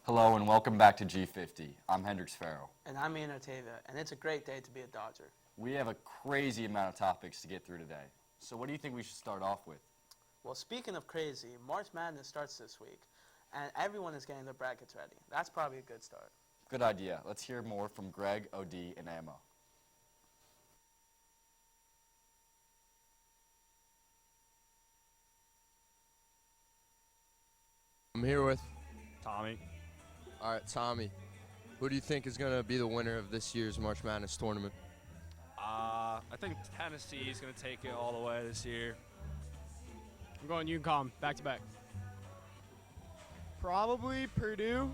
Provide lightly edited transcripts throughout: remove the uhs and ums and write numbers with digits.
Hello and welcome back to G50. I'm Hendrix Farrell. And I'm Ian Otavia, and it's a great day to be a Dodger. We have a crazy amount of topics to get through today. So what do you think we should start off with? Well, speaking of crazy, March Madness starts this week, and everyone is getting their brackets ready. That's probably a good start. Good idea. Let's hear more from Greg, OD, and Emma. I'm here with Tommy. All right, Tommy. Who do you think is going to be the winner of this year's March Madness tournament? I think Tennessee is going to take it all the way this year. I'm going UConn, back to back. Probably Purdue.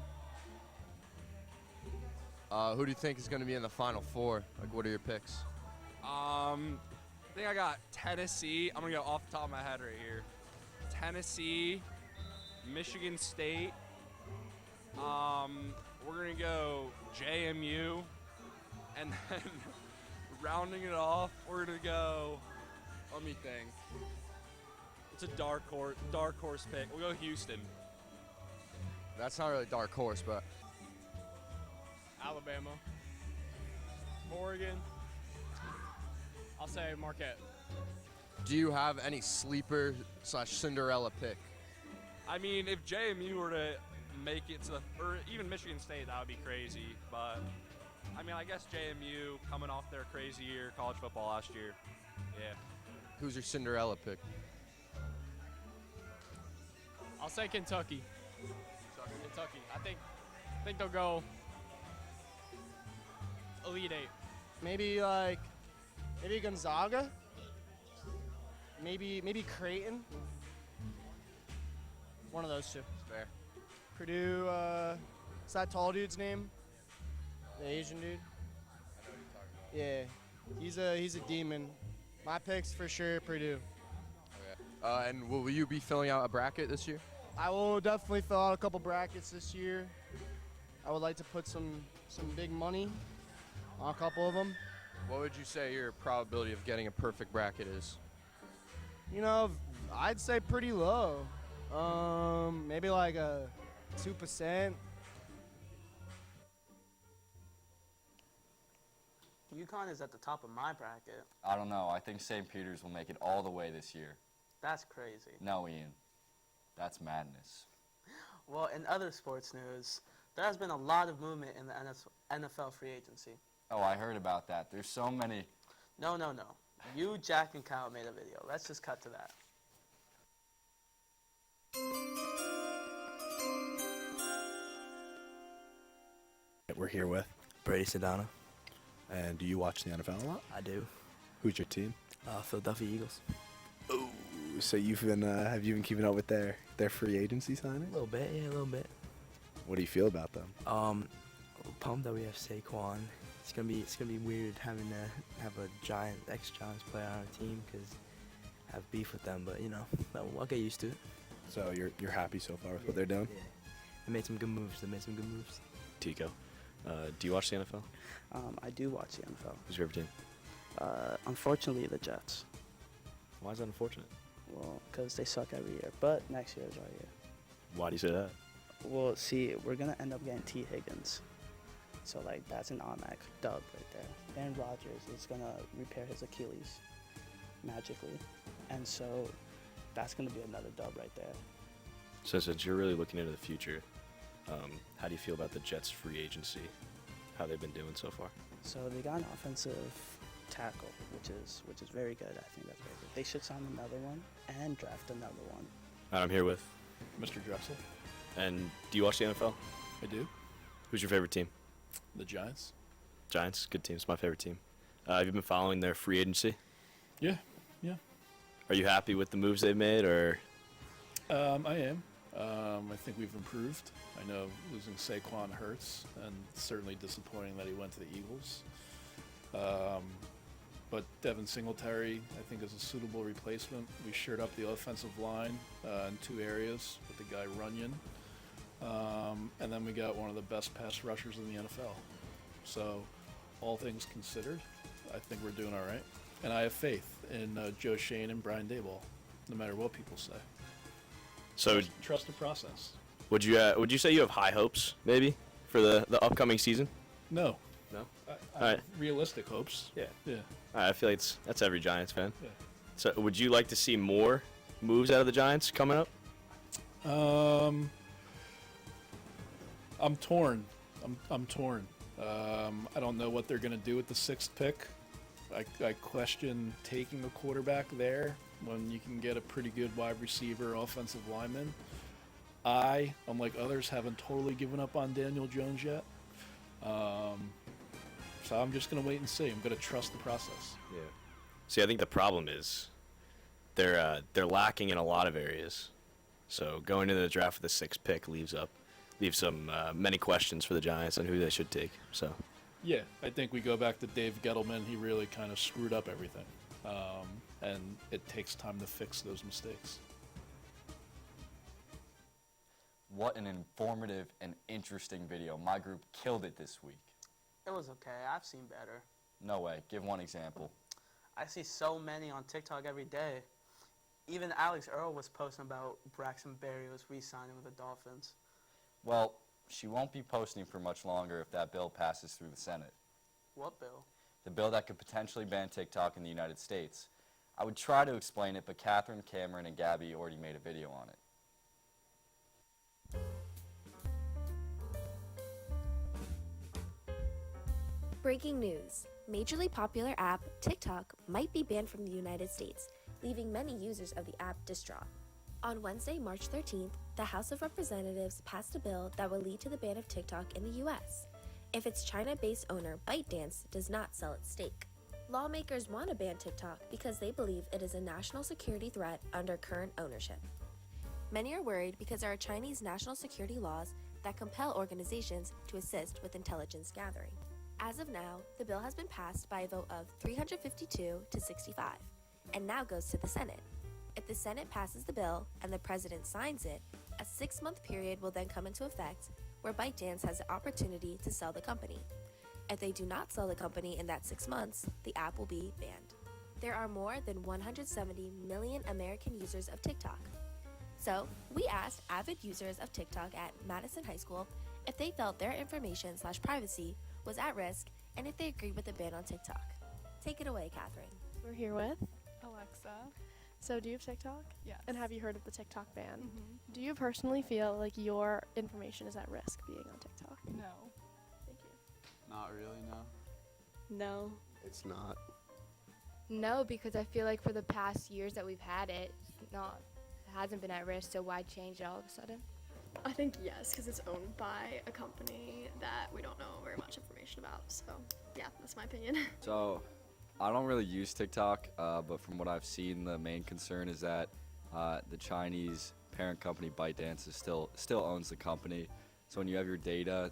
Who do you think is going to be in the Final Four? Like, what are your picks? I think I got Tennessee. I'm going to go off the top of my head right here. Tennessee, Michigan State. We're going to go JMU. And then rounding it off, we're going to go, let me think. It's a dark horse pick. We'll go Houston. That's not really dark horse, but Alabama. Oregon. I'll say Marquette. do you have any sleeper/Cinderella pick? I mean, if JMU were to make it to or even Michigan State, that would be crazy. But, I mean, I guess JMU coming off their crazy year, college football last year. Yeah. Who's your Cinderella pick? I'll say Kentucky. Kentucky. I think they'll go Elite Eight. Maybe Gonzaga. Maybe Creighton. One of those two. Fair. Purdue. Is that tall dude's name? The Asian dude. I know what you're talking Yeah, he's a demon. My picks for sure Purdue. about. Okay. And will you be filling out a bracket this year? I will definitely fill out a couple brackets this year. I would like to put some big money on a couple of them. What would you say your probability of getting a perfect bracket is? You know, I'd say pretty low. Maybe like a 2%. UConn is at the top of my bracket. I don't know. I think St. Peter's will make it all the way this year. That's crazy. No, Ian. That's madness. Well, in other sports news, there has been a lot of movement in the NFL free agency. Oh, I heard about that. There's so many. No. You, Jack, and Kyle made a video. Let's just cut to that. We're here with. Brady Sedano. And do you watch the NFL a lot? I do. Who's your team? Philadelphia Eagles. Ooh, so you've been have you been keeping up with their free agency signing? A little bit, yeah, a little bit. What do you feel about them? Pumped that we have Saquon. It's gonna be weird having to have a ex-Giants player on our team because I have beef with them, but you know, I'll get used to it. So you're happy so far with what they're doing? Yeah. They made some good moves. Tico, do you watch the NFL? I do watch the NFL. Who's your favorite team? Unfortunately, the Jets. Why is that unfortunate? Well, because they suck every year. But next year is our year. Why do you say that? Well, see, we're going to end up getting T. Higgins. So, like, that's an automatic dub right there. Aaron Rodgers is going to repair his Achilles magically. And so that's going to be another dub right there. So since you're really looking into the future, how do you feel about the Jets' free agency? How they've been doing so far? So they got an offensive tackle, which is very good. I think that's very good. They should sign another one and draft another one. And I'm here with. Mr. Dressel. And do you watch the NFL? I do. Who's your favorite team? The Giants. Giants, good team. It's my favorite team. Have you been following their free agency? Yeah. Are you happy with the moves they've made, or? I am. I think we've improved. I know losing Saquon hurts, and certainly disappointing that he went to the Eagles. But Devin Singletary, I think, is a suitable replacement. We shored up the offensive line in two areas with the guy Runyon. And then we got one of the best pass rushers in the NFL. So, all things considered, I think we're doing all right. And I have faith in Joe Shane and Brian Daboll, no matter what people say. So trust the process. Would you say you have high hopes maybe for the upcoming season? No. No. I realistic hopes. Yeah. Yeah. I feel like that's every Giants fan. Yeah. So would you like to see more moves out of the Giants coming up? I'm torn. I'm torn. I don't know what they're going to do with the 6th pick. I question taking a quarterback there when you can get a pretty good wide receiver, offensive lineman. I, unlike others, haven't totally given up on Daniel Jones yet. So I'm just going to wait and see. I'm going to trust the process. Yeah. See, I think the problem is they're lacking in a lot of areas. So going into the draft with the 6th pick leaves some many questions for the Giants on who they should take. So. Yeah, I think we go back to Dave Gettleman. He really kind of screwed up everything. And it takes time to fix those mistakes. What an informative and interesting video. My group killed it this week. It was okay. I've seen better. No way. Give one example. I see so many on TikTok every day. Even Alex Earl was posting about Braxton Berrios re-signing with the Dolphins. Well, she won't be posting for much longer if that bill passes through the Senate. What bill? The bill that could potentially ban TikTok in the United States. I would try to explain it, but Catherine, Cameron, and Gabby already made a video on it. Breaking news. Majorly popular app TikTok might be banned from the United States, leaving many users of the app distraught. On Wednesday, March 13th, the House of Representatives passed a bill that will lead to the ban of TikTok in the U.S. if its China-based owner ByteDance does not sell its stake. Lawmakers want to ban TikTok because they believe it is a national security threat under current ownership. Many are worried because there are Chinese national security laws that compel organizations to assist with intelligence gathering. As of now, the bill has been passed by a vote of 352 to 65, and now goes to the Senate. If the Senate passes the bill and the President signs it, a 6-month period will then come into effect where ByteDance has the opportunity to sell the company. If they do not sell the company in that 6 months, the app will be banned. There are more than 170 million American users of TikTok. So, we asked avid users of TikTok at Madison High School if they felt their information/privacy was at risk and if they agreed with the ban on TikTok. Take it away, Catherine. We're here with Alexa. So do you have TikTok? Yes. And have you heard of the TikTok ban? Mm-hmm. Do you personally feel like your information is at risk being on TikTok? No. Thank you. Not really, no. No. It's not. No, because I feel like for the past years that we've had it, it hasn't been at risk, so why change it all of a sudden? I think yes, because it's owned by a company that we don't know very much information about. So, yeah, that's my opinion. So, I don't really use TikTok, but from what I've seen, the main concern is that the Chinese parent company ByteDance still owns the company. So when you have your data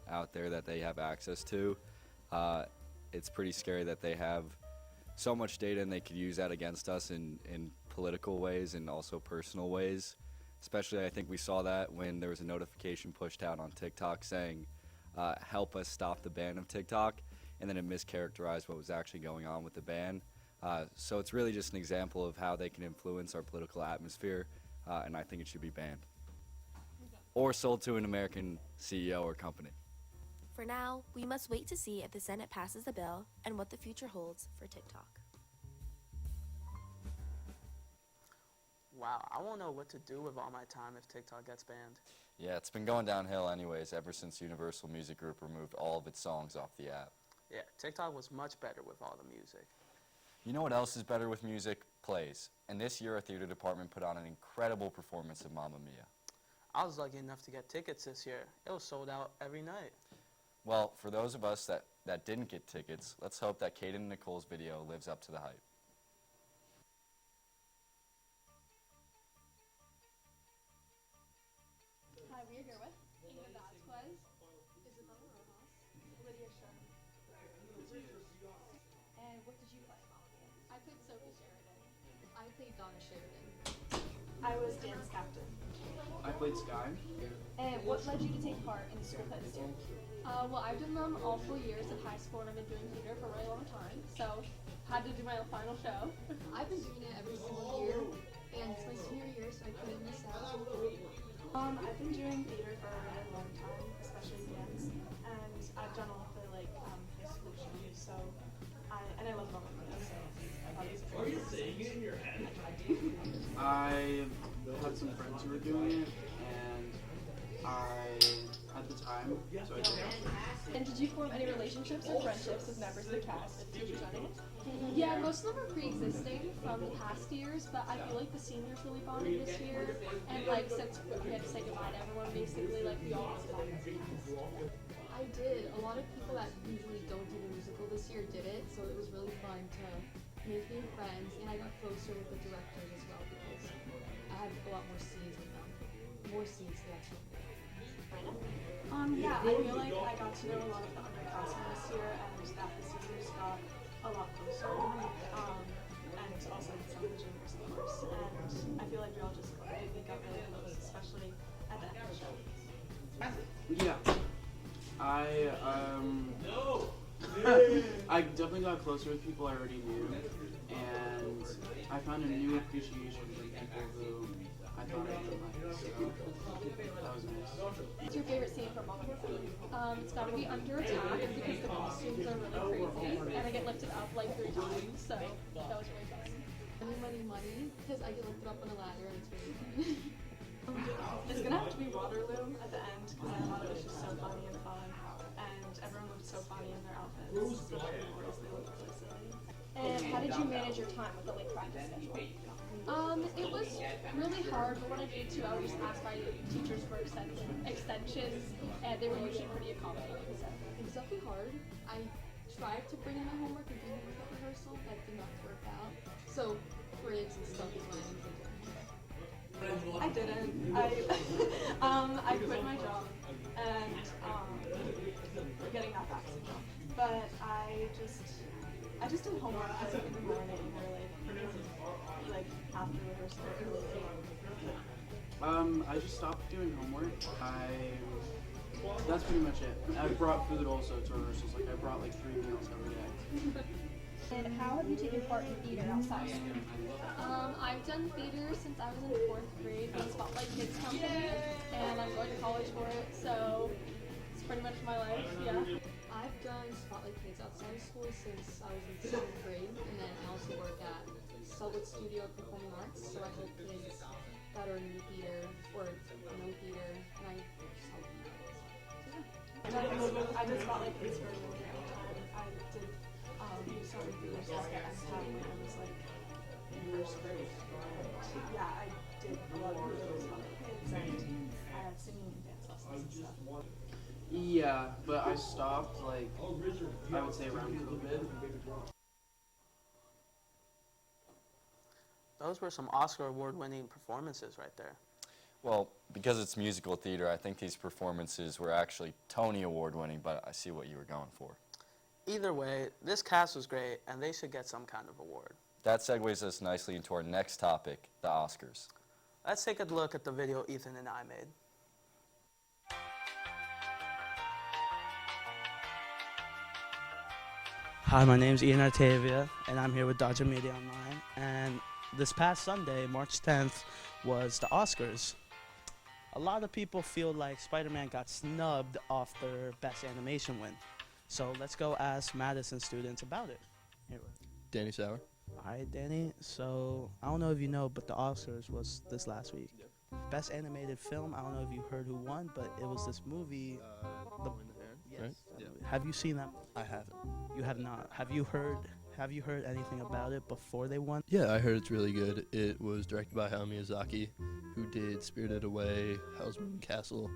out there that they have access to, it's pretty scary that they have so much data and they could use that against us in political ways and also personal ways. Especially, I think we saw that when there was a notification pushed out on TikTok saying, help us stop the ban of TikTok, and then it mischaracterized what was actually going on with the ban. So it's really just an example of how they can influence our political atmosphere, and I think it should be banned. Or sold to an American CEO or company. For now, we must wait to see if the Senate passes the bill and what the future holds for TikTok. Wow, I won't know what to do with all my time if TikTok gets banned. Yeah, it's been going downhill anyways ever since Universal Music Group removed all of its songs off the app. Yeah, TikTok was much better with all the music. You know what else is better with music? Plays. And this year, our theater department put on an incredible performance of Mamma Mia. I was lucky enough to get tickets this year. It was sold out every night. Well, for those of us that didn't get tickets, let's hope that Kaden and Nicole's video lives up to the hype. Hi, we're here with Ava Vasquez, Isabella Rojas, Lydia Sherman. And what did you play? I played Sophie Sheridan. I played Donna Sheridan. I was dance captain. I played Sky. And what led you to take part in school plays too? Well, I've done them all 4 years of high school, and I've been doing theater for a really long time. So, had to do my final show. I've been doing it every single year, and it's my senior year, so I couldn't miss out. I've been doing theater for a really long time, especially dance, and I've done all the high school shows. So I love all of them. So I thought it was Are you saying it in your head? I had some friends who were doing it, and I had the time, so I did it. And did you form any relationships or friendships with members of the cast representing it? Yeah, most of them are pre-existing from the past years, but I feel like the seniors really bonded this year, and like since we had to say goodbye to everyone, basically, like we all had bonded as a cast. I did. A lot of people that usually don't do the musical this year did it, so it was really fun to make new friends, and I got closer with the directors as well because I had a lot more scenes with them. More scenes to actually. Yeah, I feel like I got to know a lot of the underclassmen this year, and that the seniors got a lot closer, and also some of the juniors, of course. And I feel like we all just got really close, especially at the end of the show. Yeah. I definitely got closer with people I already knew, and I found a new appreciation for people who I thought I didn't like, so that was nice. What's your favorite scene from Monkey? It's gotta be Under Attack because the costumes are really crazy and I get lifted up like 3 times, so that was really fun. Money, because I get lifted up on a ladder and it's really fun. It's gonna have to be Waterloo at the end because I thought it was just so funny and fun, and everyone looked so funny in their outfits, especially the boys, they looked really silly. And how did you manage your time with the late practice schedule? It was really hard, but when I needed to, I would just ask my teachers for extensions, and they were usually pretty accommodating. So it was definitely hard. I tried to bring in my homework and do homework at rehearsal, that did not work out. So grades and stuff is what I ended up doing. I didn't. I quit my job and we're getting that back soon. But I just did homework in the morning or like after rehearsal or late. I just stopped doing homework. That's pretty much it. I brought food also to rehearsals. Like I brought like 3 meals every day. And how have you taken part in theater outside school? I've done theater since I was in 4th grade with Spotlight Kids Company, and I'm going to college for it, so it's pretty much my life, yeah. I've done Spotlight Kids outside of school since I was in 7th grade, and then I also work at Selwood Studio of Performing Arts, so I help kids that are in theater or no theater, and I just help them out. I did Spotlight Kids for a really long time. I did some theater stuff at MTech when I was like in first grade. Yeah, I did a lot of theater with Spotlight Kids and I had singing and dance lessons and stuff. Yeah, but I stopped like I would say around COVID. Those were some Oscar award-winning performances right there. Well, because it's musical theater, I think these performances were actually Tony Award-winning, but I see what you were going for. Either way, this cast was great, and they should get some kind of award. That segues us nicely into our next topic, the Oscars. Let's take a look at the video Ethan and I made. Hi, my name's Ian Artavia, and I'm here with Dodger Media Online. And this past Sunday, March 10th, was the Oscars. A lot of people feel like Spider-Man got snubbed off their Best Animation win. So let's go ask Madison students about it. Here. Danny Sauer. All right, Danny. So I don't know if you know, but the Oscars was this last week. Yep. Best animated film. I don't know if you heard who won, but it was this movie. Yes. Right? Yeah. Have you seen that? I haven't. You have not. Have you heard anything about it before they won? Yeah, I heard it's really good. It was directed by Hayao Miyazaki, who did Spirited Away, Howl's Moving Castle,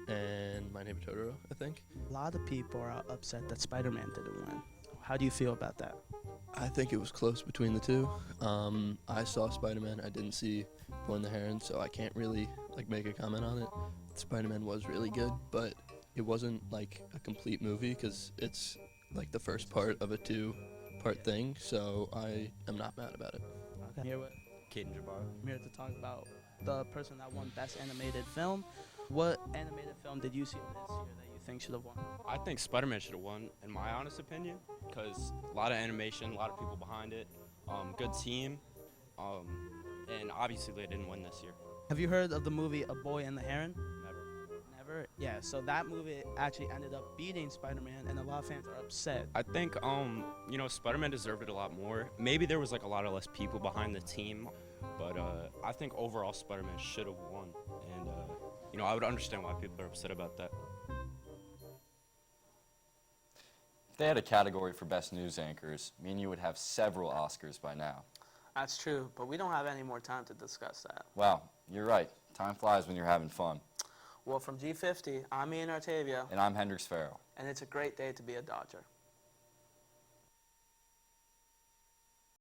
and My Neighbor Totoro, I think. A lot of people are upset that Spider-Man didn't win. How do you feel about that? I think it was close between the two. I saw Spider-Man. I didn't see Boy and the Heron, so I can't really make a comment on it. Spider-Man was really good, but it wasn't like a complete movie because it's like the first part of a 2-part thing, so I am not mad about it. Okay. Here with Caden Jabbar. I'm here to talk about the person that won Best Animated Film. What animated film did you see this year that you think should have won? I think Spider-Man should have won, in my honest opinion, because a lot of animation, a lot of people behind it, good team, and obviously they didn't win this year. Have you heard of the movie A Boy and the Heron? Never. Never? Yeah, so that movie actually ended up beating Spider-Man, and a lot of fans are upset. I think, you know, Spider-Man deserved it a lot more. Maybe there was like a lot of less people behind the team, but I think overall Spider-Man should have won. And, you know, I would understand why people are upset about that. If they had a category for best news anchors, me and you would have several Oscars by now. That's true, but we don't have any more time to discuss that. Wow, you're right. Time flies when you're having fun. Well, from G50, I'm Ian Artavia. And I'm Hendrix Farrell. And it's a great day to be a Dodger.